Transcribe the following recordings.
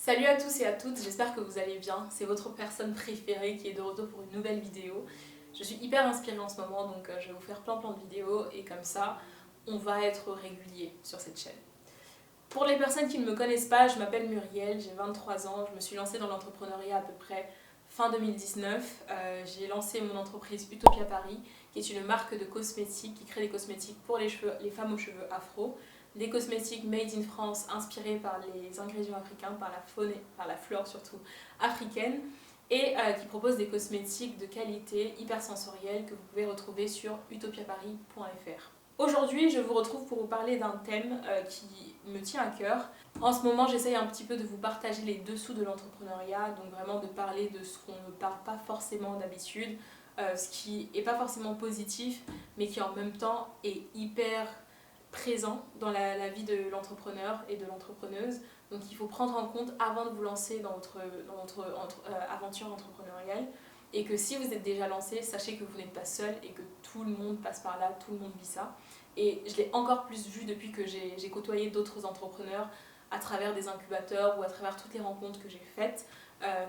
Salut à tous et à toutes, j'espère que vous allez bien. C'est votre personne préférée qui est de retour pour une nouvelle vidéo. Je suis hyper inspirée en ce moment, donc je vais vous faire plein de vidéos et comme ça, on va être régulier sur cette chaîne. Pour les personnes qui ne me connaissent pas, je m'appelle Muriel, j'ai 23 ans, je me suis lancée dans l'entrepreneuriat à peu près fin 2019. J'ai lancé mon entreprise Utopia Paris, qui est une marque de cosmétiques qui crée des cosmétiques pour les femmes aux cheveux afro. Des cosmétiques made in France, inspirés par les ingrédients africains, par la faune et par la flore surtout africaine, et qui proposent des cosmétiques de qualité hyper sensorielle que vous pouvez retrouver sur utopiaparis.fr. Aujourd'hui, je vous retrouve pour vous parler d'un thème qui me tient à cœur. En ce moment, j'essaye un petit peu de vous partager les dessous de l'entrepreneuriat, donc vraiment de parler de ce qu'on ne parle pas forcément d'habitude, ce qui n'est pas forcément positif, mais qui en même temps est hyper présent dans la vie de l'entrepreneur et de l'entrepreneuse. Donc il faut prendre en compte avant de vous lancer dans votre aventure entrepreneuriale. Et que si vous êtes déjà lancé, sachez que vous n'êtes pas seul et que tout le monde passe par là, tout le monde vit ça. Et je l'ai encore plus vu depuis que j'ai côtoyé d'autres entrepreneurs à travers des incubateurs ou à travers toutes les rencontres que j'ai faites.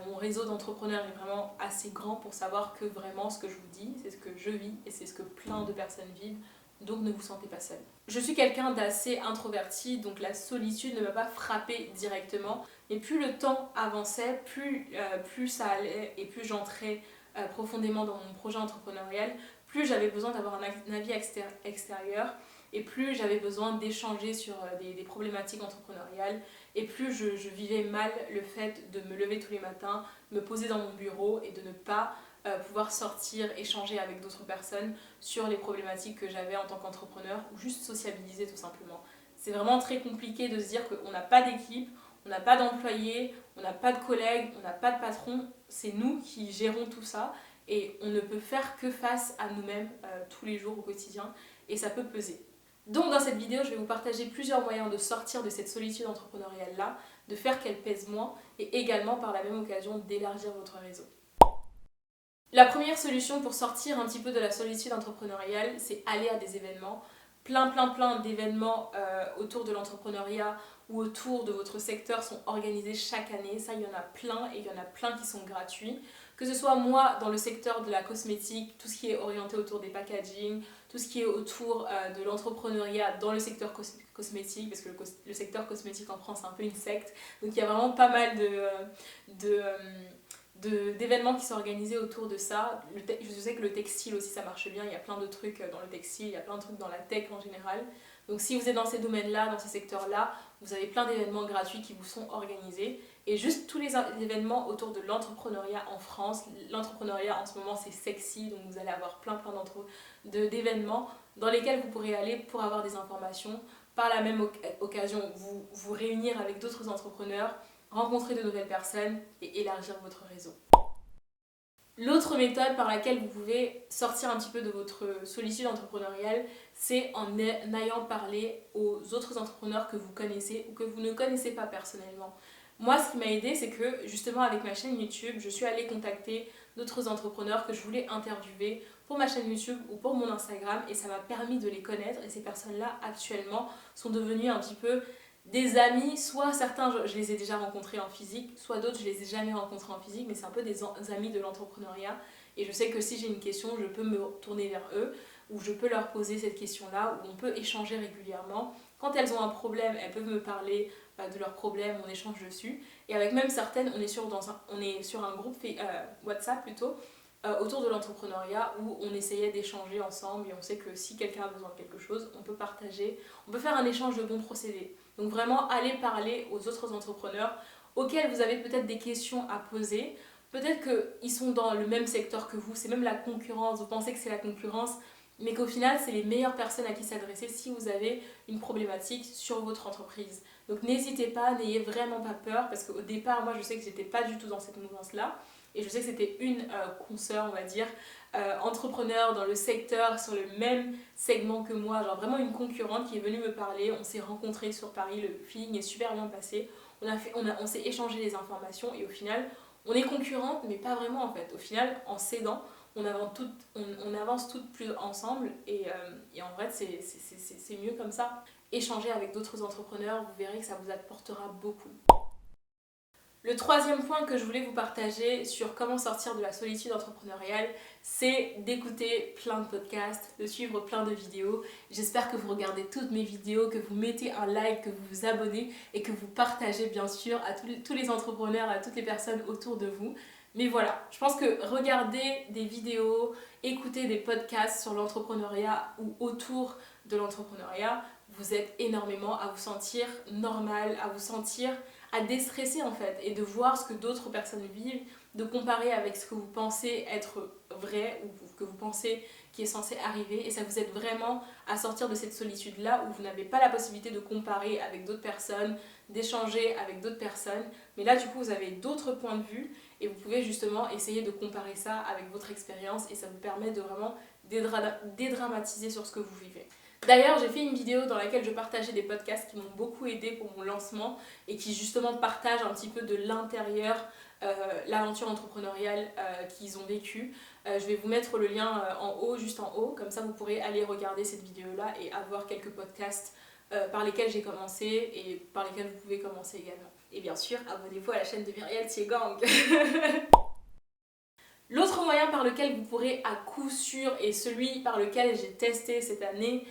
Mon réseau d'entrepreneurs est vraiment assez grand pour savoir que vraiment ce que je vous dis, c'est ce que je vis et c'est ce que plein de personnes vivent. Donc ne vous sentez pas seul. Je suis quelqu'un d'assez introverti, donc la solitude ne m'a pas frappée directement. Mais plus le temps avançait, plus ça allait et plus j'entrais profondément dans mon projet entrepreneurial, plus j'avais besoin d'avoir un avis extérieur et plus j'avais besoin d'échanger sur des problématiques entrepreneuriales et plus je vivais mal le fait de me lever tous les matins, me poser dans mon bureau et de ne pas pouvoir sortir, échanger avec d'autres personnes sur les problématiques que j'avais en tant qu'entrepreneur ou juste sociabiliser tout simplement. C'est vraiment très compliqué de se dire qu'on n'a pas d'équipe, on n'a pas d'employés, on n'a pas de collègues, on n'a pas de patron, c'est nous qui gérons tout ça et on ne peut faire que face à nous-mêmes tous les jours au quotidien et ça peut peser. Donc dans cette vidéo, je vais vous partager plusieurs moyens de sortir de cette solitude entrepreneuriale là, de faire qu'elle pèse moins et également par la même occasion d'élargir votre réseau. La première solution pour sortir un petit peu de la solitude entrepreneuriale, c'est aller à des événements. Plein d'événements autour de l'entrepreneuriat ou autour de votre secteur sont organisés chaque année. Ça, il y en a plein et il y en a plein qui sont gratuits. Que ce soit moi dans le secteur de la cosmétique, tout ce qui est orienté autour des packaging, tout ce qui est autour de l'entrepreneuriat dans le secteur cosmétique, parce que le secteur cosmétique en France c'est un peu une secte. Donc il y a vraiment pas mal d'événements qui sont organisés autour de ça. Je sais que le textile aussi ça marche bien, il y a plein de trucs dans le textile, il y a plein de trucs dans la tech en général. Donc si vous êtes dans ces domaines-là, dans ces secteurs-là, vous avez plein d'événements gratuits qui vous sont organisés. Et juste tous les événements autour de l'entrepreneuriat en France. L'entrepreneuriat en ce moment c'est sexy, donc vous allez avoir plein d'événements dans lesquels vous pourrez aller pour avoir des informations. Par la même occasion, vous réunir avec d'autres entrepreneurs, rencontrer de nouvelles personnes et élargir votre réseau. L'autre méthode par laquelle vous pouvez sortir un petit peu de votre solitude entrepreneuriale, c'est en ayant parlé aux autres entrepreneurs que vous connaissez ou que vous ne connaissez pas personnellement. Moi, ce qui m'a aidé, c'est que justement avec ma chaîne YouTube, je suis allée contacter d'autres entrepreneurs que je voulais interviewer pour ma chaîne YouTube ou pour mon Instagram et ça m'a permis de les connaître et ces personnes-là actuellement sont devenues un petit peu des amis, soit certains je les ai déjà rencontrés en physique, soit d'autres je les ai jamais rencontrés en physique, mais c'est un peu des amis de l'entrepreneuriat et je sais que si j'ai une question, je peux me tourner vers eux ou je peux leur poser cette question-là, où on peut échanger régulièrement. Quand elles ont un problème, elles peuvent me parler de leurs problèmes, on échange dessus. Et avec même certaines, on est sur un groupe WhatsApp plutôt, autour de l'entrepreneuriat où on essayait d'échanger ensemble et on sait que si quelqu'un a besoin de quelque chose, on peut partager, on peut faire un échange de bons procédés. Donc vraiment, allez parler aux autres entrepreneurs auxquels vous avez peut-être des questions à poser. Peut-être qu'ils sont dans le même secteur que vous, c'est même la concurrence, vous pensez que c'est la concurrence, mais qu'au final, c'est les meilleures personnes à qui s'adresser si vous avez une problématique sur votre entreprise. Donc n'hésitez pas, n'ayez vraiment pas peur, parce qu'au départ, moi je sais que j'étais pas du tout dans cette mouvance-là, et je sais que c'était une consoeur, on va dire, entrepreneur dans le secteur, sur le même segment que moi, genre vraiment une concurrente qui est venue me parler, on s'est rencontrés sur Paris, le feeling est super bien passé, on s'est échangé les informations, et au final, on est concurrentes, mais pas vraiment en fait. Au final, en s'aidant, on avance toutes plus ensemble et en vrai c'est mieux comme ça. Échanger avec d'autres entrepreneurs, vous verrez que ça vous apportera beaucoup. Le troisième point que je voulais vous partager sur comment sortir de la solitude entrepreneuriale, c'est d'écouter plein de podcasts, de suivre plein de vidéos. J'espère que vous regardez toutes mes vidéos, que vous mettez un like, que vous vous abonnez et que vous partagez bien sûr à tous les entrepreneurs, à toutes les personnes autour de vous. Mais voilà, je pense que regarder des vidéos, écouter des podcasts sur l'entrepreneuriat ou autour de l'entrepreneuriat, vous aide énormément à vous sentir normal, à vous sentir à déstresser en fait et de voir ce que d'autres personnes vivent, de comparer avec ce que vous pensez être vrai ou que vous pensez qui est censé arriver, et ça vous aide vraiment à sortir de cette solitude là où vous n'avez pas la possibilité de comparer avec d'autres personnes, d'échanger avec d'autres personnes, mais là du coup vous avez d'autres points de vue et vous pouvez justement essayer de comparer ça avec votre expérience et ça vous permet de vraiment dédramatiser sur ce que vous vivez. D'ailleurs, j'ai fait une vidéo dans laquelle je partageais des podcasts qui m'ont beaucoup aidé pour mon lancement et qui justement partagent un petit peu de l'intérieur l'aventure entrepreneuriale qu'ils ont vécue. Je vais vous mettre le lien en haut, juste en haut, comme ça vous pourrez aller regarder cette vidéo-là et avoir quelques podcasts par lesquels j'ai commencé et par lesquels vous pouvez commencer également. Et bien sûr, abonnez-vous à la chaîne de Myriel Thiegang. L'autre moyen par lequel vous pourrez à coup sûr, et celui par lequel j'ai testé cette année,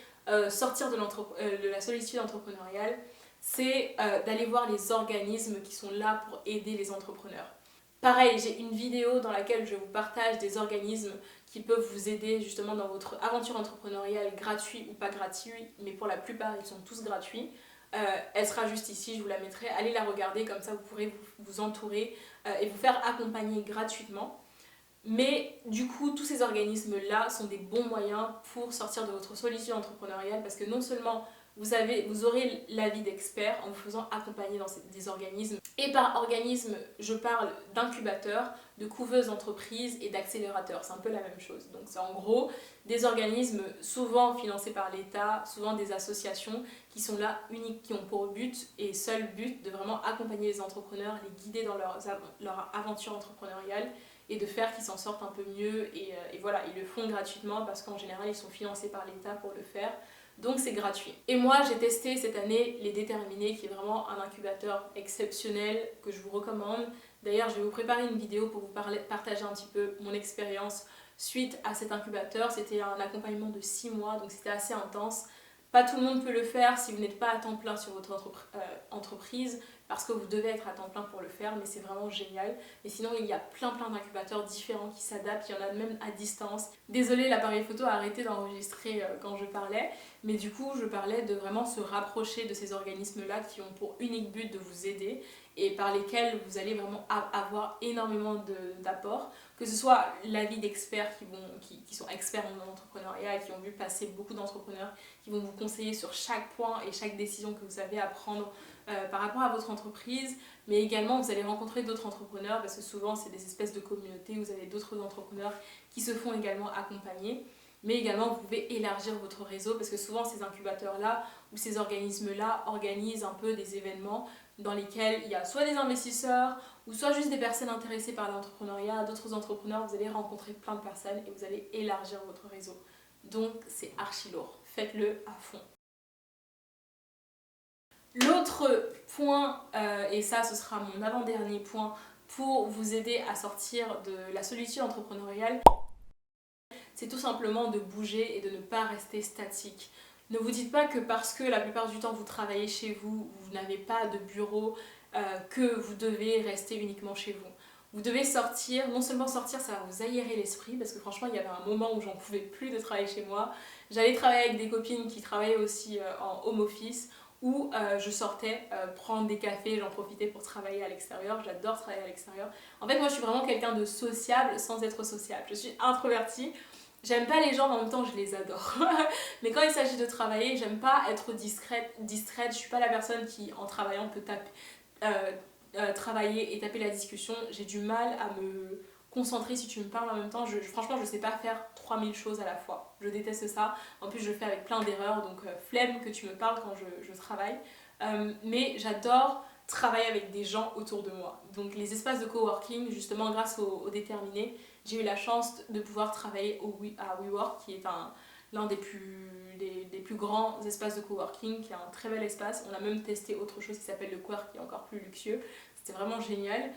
sortir de la solitude entrepreneuriale, c'est d'aller voir les organismes qui sont là pour aider les entrepreneurs. Pareil, j'ai une vidéo dans laquelle je vous partage des organismes qui peuvent vous aider justement dans votre aventure entrepreneuriale, gratuit ou pas gratuit, mais pour la plupart ils sont tous gratuits. Elle sera juste ici, je vous la mettrai, allez la regarder, comme ça vous pourrez vous entourer et vous faire accompagner gratuitement. Mais du coup, tous ces organismes-là sont des bons moyens pour sortir de votre solitude entrepreneuriale parce que non seulement vous aurez l'avis d'experts en vous faisant accompagner dans des organismes. Et par organisme, je parle d'incubateurs, de couveuses d'entreprises et d'accélérateurs. C'est un peu la même chose. Donc c'est en gros des organismes souvent financés par l'État, souvent des associations qui sont là uniques, qui ont pour but et seul but de vraiment accompagner les entrepreneurs, les guider dans leur aventure entrepreneuriale et de faire qu'ils s'en sortent un peu mieux et voilà, ils le font gratuitement parce qu'en général ils sont financés par l'État pour le faire, donc c'est gratuit. Et moi j'ai testé cette année les Déterminés qui est vraiment un incubateur exceptionnel que je vous recommande. D'ailleurs je vais vous préparer une vidéo pour vous partager un petit peu mon expérience suite à cet incubateur. C'était un accompagnement de 6 mois donc c'était assez intense. Pas tout le monde peut le faire si vous n'êtes pas à temps plein sur votre entreprise parce que vous devez être à temps plein pour le faire, mais c'est vraiment génial. Et sinon, il y a plein d'incubateurs différents qui s'adaptent, il y en a même à distance. Désolée, l'appareil photo a arrêté d'enregistrer quand je parlais, mais du coup, je parlais de vraiment se rapprocher de ces organismes-là qui ont pour unique but de vous aider et par lesquels vous allez vraiment avoir énormément d'apports, que ce soit l'avis d'experts qui sont experts en entrepreneuriat et qui ont vu passer beaucoup d'entrepreneurs, qui vont vous conseiller sur chaque point et chaque décision que vous avez à prendre par rapport à votre entreprise, mais également vous allez rencontrer d'autres entrepreneurs parce que souvent c'est des espèces de communautés, vous avez d'autres entrepreneurs qui se font également accompagner, mais également vous pouvez élargir votre réseau parce que souvent ces incubateurs-là ou ces organismes-là organisent un peu des événements dans lesquels il y a soit des investisseurs ou soit juste des personnes intéressées par l'entrepreneuriat, d'autres entrepreneurs, vous allez rencontrer plein de personnes et vous allez élargir votre réseau. Donc c'est archi lourd, faites-le à fond. L'autre point, et ça ce sera mon avant-dernier point pour vous aider à sortir de la solitude entrepreneuriale, c'est tout simplement de bouger et de ne pas rester statique. Ne vous dites pas que parce que la plupart du temps vous travaillez chez vous, vous n'avez pas de bureau, que vous devez rester uniquement chez vous. Vous devez sortir, non seulement sortir, ça va vous aérer l'esprit, parce que franchement il y avait un moment où j'en pouvais plus de travailler chez moi. J'allais travailler avec des copines qui travaillaient aussi en home office, où je sortais prendre des cafés, j'en profitais pour travailler à l'extérieur, j'adore travailler à l'extérieur. En fait moi je suis vraiment quelqu'un de sociable sans être sociable, je suis introvertie. J'aime pas les gens, mais en même temps je les adore. Mais quand il s'agit de travailler, j'aime pas être distraite. Je suis pas la personne qui, en travaillant, peut travailler et taper la discussion. J'ai du mal à me concentrer si tu me parles en même temps. Franchement, je sais pas faire 3000 choses à la fois. Je déteste ça. En plus, je le fais avec plein d'erreurs, donc flemme que tu me parles quand je travaille. Mais j'adore travailler avec des gens autour de moi. Donc les espaces de coworking, justement grâce au Déterminé, j'ai eu la chance de pouvoir travailler à WeWork, qui est l'un des plus grands espaces de coworking, qui est un très bel espace. On a même testé autre chose qui s'appelle le Quark, qui est encore plus luxueux. c'était vraiment génial.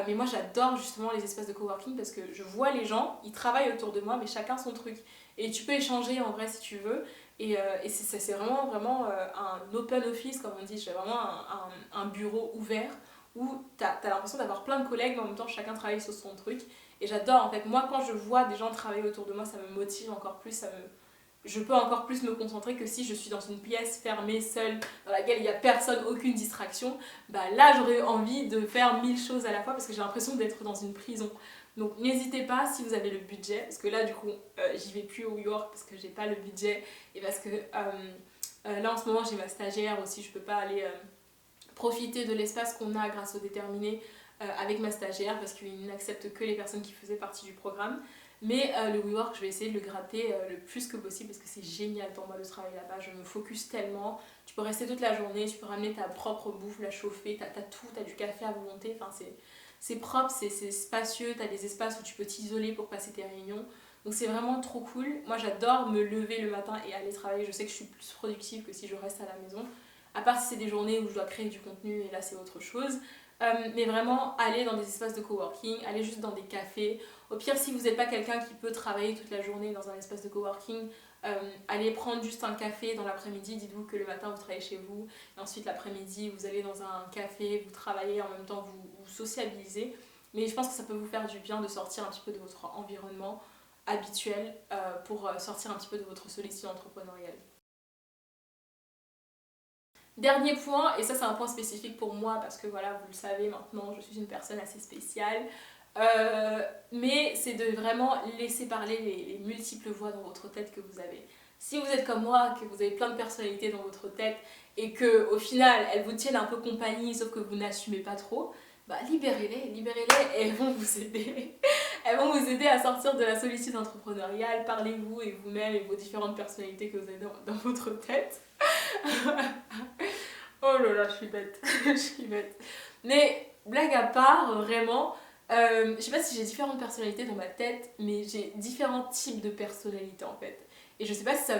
Mais moi j'adore justement les espaces de coworking parce que je vois les gens, ils travaillent autour de moi mais chacun son truc. Et tu peux échanger en vrai si tu veux. Et c'est vraiment un open office comme on dit, c'est vraiment un bureau ouvert où t'as l'impression d'avoir plein de collègues mais en même temps chacun travaille sur son truc. Et j'adore en fait, moi quand je vois des gens travailler autour de moi ça me motive encore plus, je peux encore plus me concentrer que si je suis dans une pièce fermée, seule, dans laquelle il n'y a personne, aucune distraction. Bah là, j'aurais envie de faire 1000 choses à la fois parce que j'ai l'impression d'être dans une prison. Donc n'hésitez pas si vous avez le budget, parce que là du coup j'y vais plus au WeWork parce que j'ai pas le budget et parce que là en ce moment j'ai ma stagiaire aussi, je peux pas aller profiter de l'espace qu'on a grâce au déterminé avec ma stagiaire parce qu'il n'accepte que les personnes qui faisaient partie du programme. Mais le WeWork, je vais essayer de le gratter le plus que possible parce que c'est génial pour moi de travailler là-bas. Je me focus tellement. Tu peux rester toute la journée, tu peux ramener ta propre bouffe, la chauffer, t'as tout, t'as du café à volonté. Enfin, c'est propre, c'est spacieux, t'as des espaces où tu peux t'isoler pour passer tes réunions. Donc c'est vraiment trop cool. Moi j'adore me lever le matin et aller travailler. Je sais que je suis plus productive que si je reste à la maison. À part si c'est des journées où je dois créer du contenu et là c'est autre chose. Mais vraiment, aller dans des espaces de coworking, aller juste dans des cafés. Au pire, si vous n'êtes pas quelqu'un qui peut travailler toute la journée dans un espace de coworking, allez prendre juste un café dans l'après-midi. Dites-vous que le matin vous travaillez chez vous, et ensuite l'après-midi vous allez dans un café, vous travaillez, en même temps vous sociabilisez. Mais je pense que ça peut vous faire du bien de sortir un petit peu de votre environnement habituel pour sortir un petit peu de votre solitude entrepreneuriale. Dernier point, et ça c'est un point spécifique pour moi parce que voilà, vous le savez maintenant, je suis une personne assez spéciale, mais c'est de vraiment laisser parler les multiples voix dans votre tête que vous avez. Si vous êtes comme moi, que vous avez plein de personnalités dans votre tête et que au final elles vous tiennent un peu compagnie sauf que vous n'assumez pas trop, bah libérez-les et elles vont vous aider. Elles vont vous aider à sortir de la solitude entrepreneuriale, parlez-vous et vous-même et vos différentes personnalités que vous avez dans votre tête. Oh là là, je suis bête, je suis bête. Mais blague à part, vraiment, je sais pas si j'ai différentes personnalités dans ma tête, mais j'ai différents types de personnalités en fait. Et je sais pas si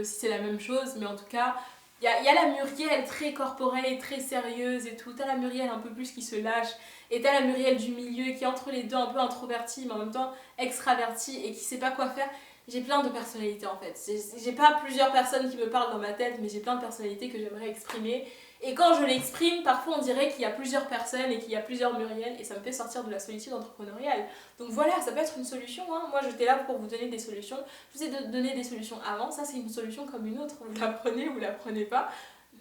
c'est la même chose, mais en tout cas, il y a la Muriel très corporelle, très sérieuse et tout. T'as la Muriel un peu plus qui se lâche, et t'as la Muriel du milieu qui est entre les deux, un peu introvertie, mais en même temps extravertie et qui sait pas quoi faire. J'ai plein de personnalités en fait. J'ai pas plusieurs personnes qui me parlent dans ma tête, mais j'ai plein de personnalités que j'aimerais exprimer. Et quand je l'exprime, parfois on dirait qu'il y a plusieurs personnes et qu'il y a plusieurs Muriel et ça me fait sortir de la solitude entrepreneuriale. Donc voilà, ça peut être une solution. Hein. Moi j'étais là pour vous donner des solutions. Je vous ai donné des solutions avant, ça c'est une solution comme une autre. Vous la prenez ou vous la prenez pas.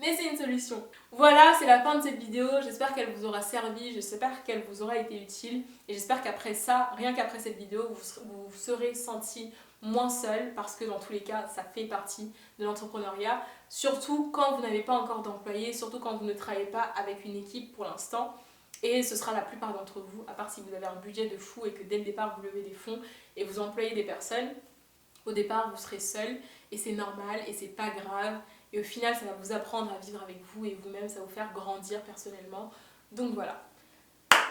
Mais c'est une solution. Voilà, c'est la fin de cette vidéo. J'espère qu'elle vous aura servi, j'espère qu'elle vous aura été utile. Et j'espère qu'après ça, rien qu'après cette vidéo, vous serez senti moins seul parce que dans tous les cas, ça fait partie de l'entrepreneuriat. Surtout quand vous n'avez pas encore d'employés, surtout quand vous ne travaillez pas avec une équipe pour l'instant. Et ce sera la plupart d'entre vous, à part si vous avez un budget de fou et que dès le départ vous levez des fonds et vous employez des personnes. Au départ, vous serez seul et c'est normal et c'est pas grave. Et au final, ça va vous apprendre à vivre avec vous et vous-même, ça va vous faire grandir personnellement. Donc voilà.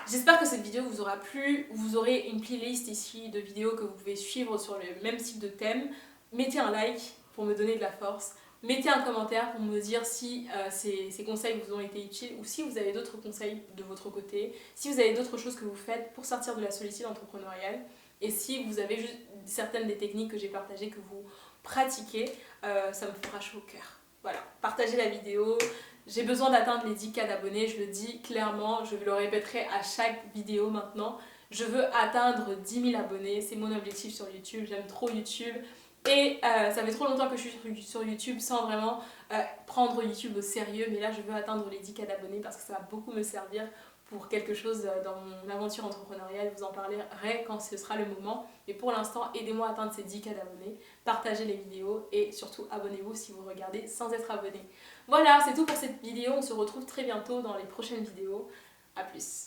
J'espère que cette vidéo vous aura plu. Vous aurez une playlist ici de vidéos que vous pouvez suivre sur le même type de thème. Mettez un like pour me donner de la force. Mettez un commentaire pour me dire si ces conseils vous ont été utiles ou si vous avez d'autres conseils de votre côté, si vous avez d'autres choses que vous faites pour sortir de la solitude entrepreneuriale et si vous avez juste certaines des techniques que j'ai partagées que vous pratiquez, ça me fera chaud au cœur. Voilà, partagez la vidéo. J'ai besoin d'atteindre les 10K d'abonnés, je le dis clairement, je le répéterai à chaque vidéo maintenant. Je veux atteindre 10 000 abonnés, c'est mon objectif sur YouTube, j'aime trop YouTube. Et ça fait trop longtemps que je suis sur YouTube sans vraiment prendre YouTube au sérieux, mais là je veux atteindre les 10K d'abonnés parce que ça va beaucoup me servir pour quelque chose dans mon aventure entrepreneuriale. Je vous en parlerai quand ce sera le moment. Mais pour l'instant, aidez-moi à atteindre ces 10K d'abonnés, partagez les vidéos et surtout abonnez-vous si vous regardez sans être abonné. Voilà, c'est tout pour cette vidéo. On se retrouve très bientôt dans les prochaines vidéos. A plus.